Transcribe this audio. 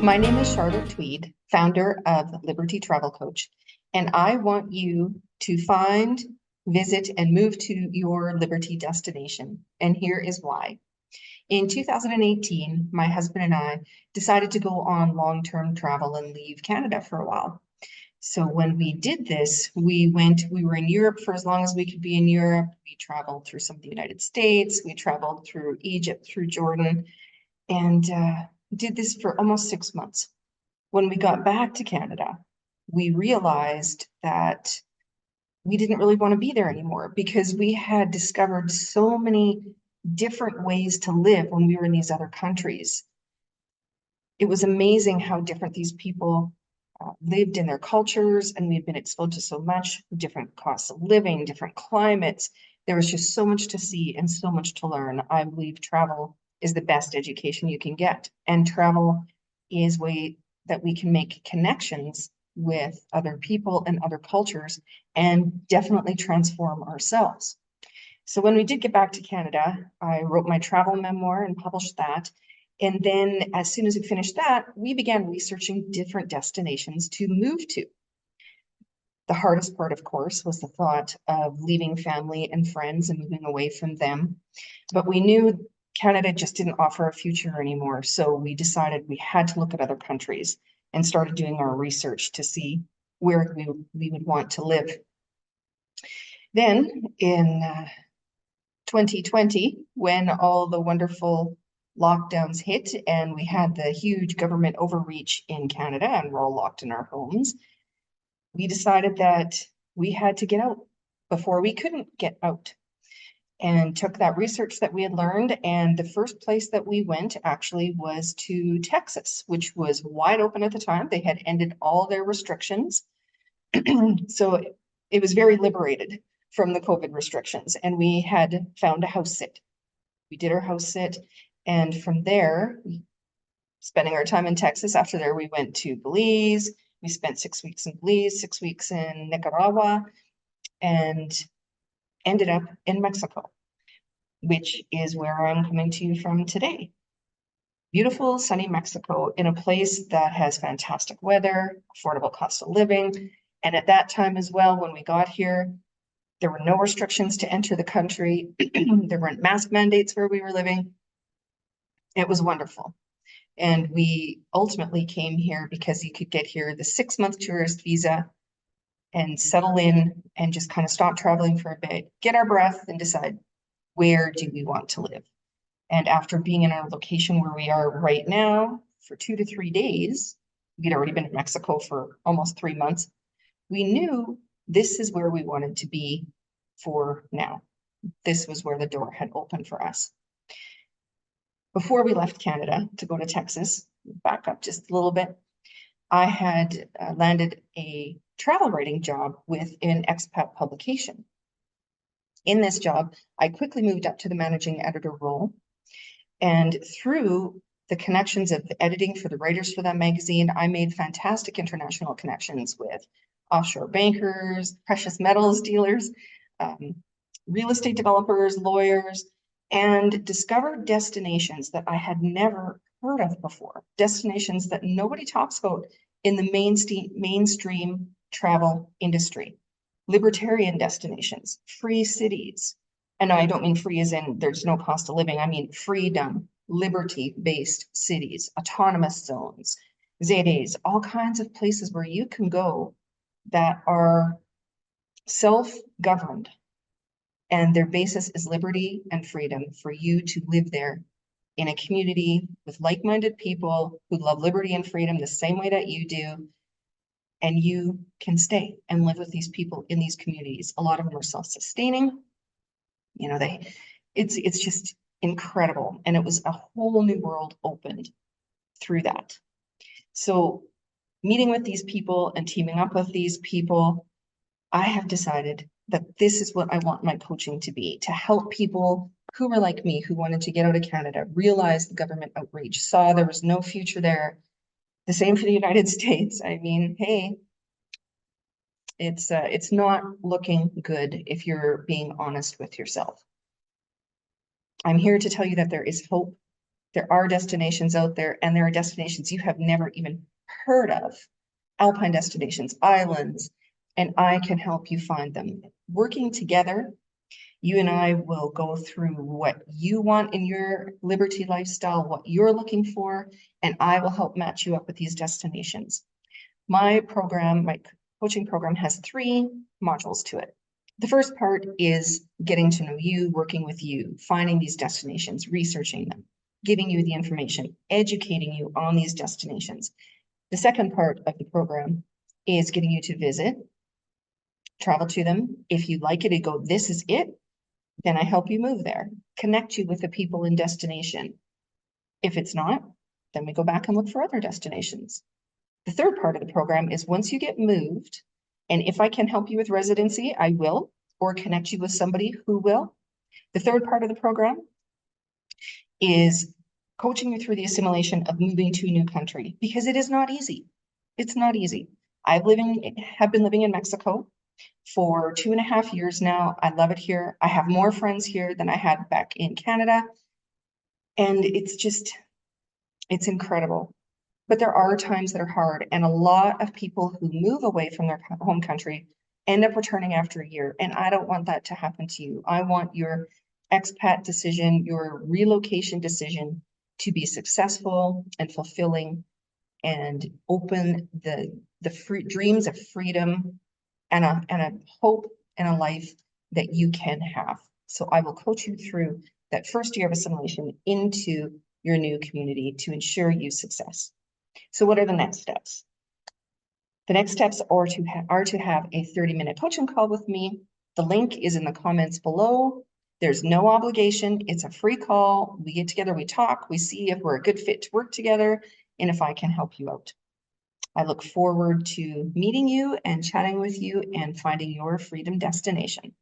My name is Charlotte Tweed, founder of Liberty Travel Coach, and I want you to find, visit, and move to your Liberty destination. And here is why. In 2018, my husband and I decided to go on long-term travel and leave Canada for a while. So when we did this, we were in Europe for as long as we could be in Europe. We traveled through some of the United States. We traveled through Egypt, through Jordan, and did this for almost 6 months. When we got back to Canada, we realized that we didn't really want to be there anymore because we had discovered so many different ways to live when we were in these other countries. It was amazing how different these people lived in their cultures, and we've been exposed to so much different costs of living, different climates. There was just so much to see and so much to learn. I believe travel is the best education you can get, and travel is a way that we can make connections with other people and other cultures and definitely transform ourselves. So when we did get back to Canada, I wrote my travel memoir and published that. And then as soon as we finished that, we began researching different destinations to move to. The hardest part, of course, was the thought of leaving family and friends and moving away from them. But we knew Canada just didn't offer a future anymore. So we decided we had to look at other countries and started doing our research to see where we would want to live. Then in 2020, when all the wonderful lockdowns hit and we had the huge government overreach in Canada and we're all locked in our homes, we decided that we had to get out before we couldn't get out, and took that research that we had learned. And the first place that we went actually was to Texas, which was wide open at the time. They had ended all their restrictions. So it was very liberated from the COVID restrictions, and we had found a house sit. We did our house sit, and from there, spending our time in Texas, after there we went to Belize. We spent 6 weeks in Belize, 6 weeks in Nicaragua, and ended up in Mexico, which is where I'm coming to you from today. Beautiful, sunny Mexico, in a place that has fantastic weather, affordable cost of living. And at that time as well, when we got here, there were no restrictions to enter the country. There weren't mask mandates where we were living. It was wonderful. And we ultimately came here because you could get here the 6-month tourist visa and settle in and just kind of stop traveling for a bit, get our breath, and decide, where do we want to live? And after being in our location where we are right now for 2 to 3 days, we'd already been in Mexico for almost 3 months. We knew this is where we wanted to be for now. This was where the door had opened for us. Before we left Canada to go to Texas, back up just a little bit, I had landed a travel writing job with an expat publication. In this job, I quickly moved up to the managing editor role. And through the connections of the editing for the writers for that magazine, I made fantastic international connections with offshore bankers, precious metals dealers, real estate developers, lawyers, and discovered destinations that I had never heard of before, destinations that nobody talks about in the mainstream travel industry. Libertarian destinations, free cities. And I don't mean free as in there's no cost of living. I mean freedom, liberty-based cities, autonomous zones, ZAs, all kinds of places where you can go that are self-governed, and their basis is liberty and freedom for you to live there in a community with like-minded people who love liberty and freedom the same way that you do. And you can stay and live with these people in these communities. A lot of them are self-sustaining. You know, it's just incredible. And it was a whole new world opened through that. So meeting with these people and teaming up with these people, I have decided that this is what I want my coaching to be, to help people who were like me, who wanted to get out of Canada, realize the government outreach, saw there was no future there. The same for the United States. I mean, hey, it's not looking good if you're being honest with yourself. I'm here to tell you that there is hope. There are destinations out there, and there are destinations you have never even heard of. Alpine destinations, islands, and I can help you find them. Working together, you and I will go through what you want in your Liberty lifestyle, what you're looking for, and I will help match you up with these destinations. My program, my coaching program, has 3 modules to it. The first part is getting to know you, working with you, finding these destinations, researching them, giving you the information, educating you on these destinations. The second part of the program is getting you to visit, travel to them. If you like it and go, this is it, then I help you move there, connect you with the people in destination. If it's not, then we go back and look for other destinations. The third part of the program is once you get moved, and if I can help you with residency, I will, or connect you with somebody who will. The third part of the program is coaching you through the assimilation of moving to a new country, because it is not easy. It's not easy. have been living in Mexico for 2.5 years now. I love it here. I have more friends here than I had back in Canada. And it's incredible. But there are times that are hard, and a lot of people who move away from their home country end up returning after a year. And I don't want that to happen to you. I want your expat decision, your relocation decision to be successful and fulfilling and open the dreams of freedom and a hope and a life that you can have. So I will coach you through that first year of assimilation into your new community to ensure you success. So what are the next steps? The next steps are to have a 30-minute coaching call with me. The link is in the comments below. There's no obligation. It's a free call. We get together, we talk, we see if we're a good fit to work together and if I can help you out. I look forward to meeting you and chatting with you and finding your freedom destination.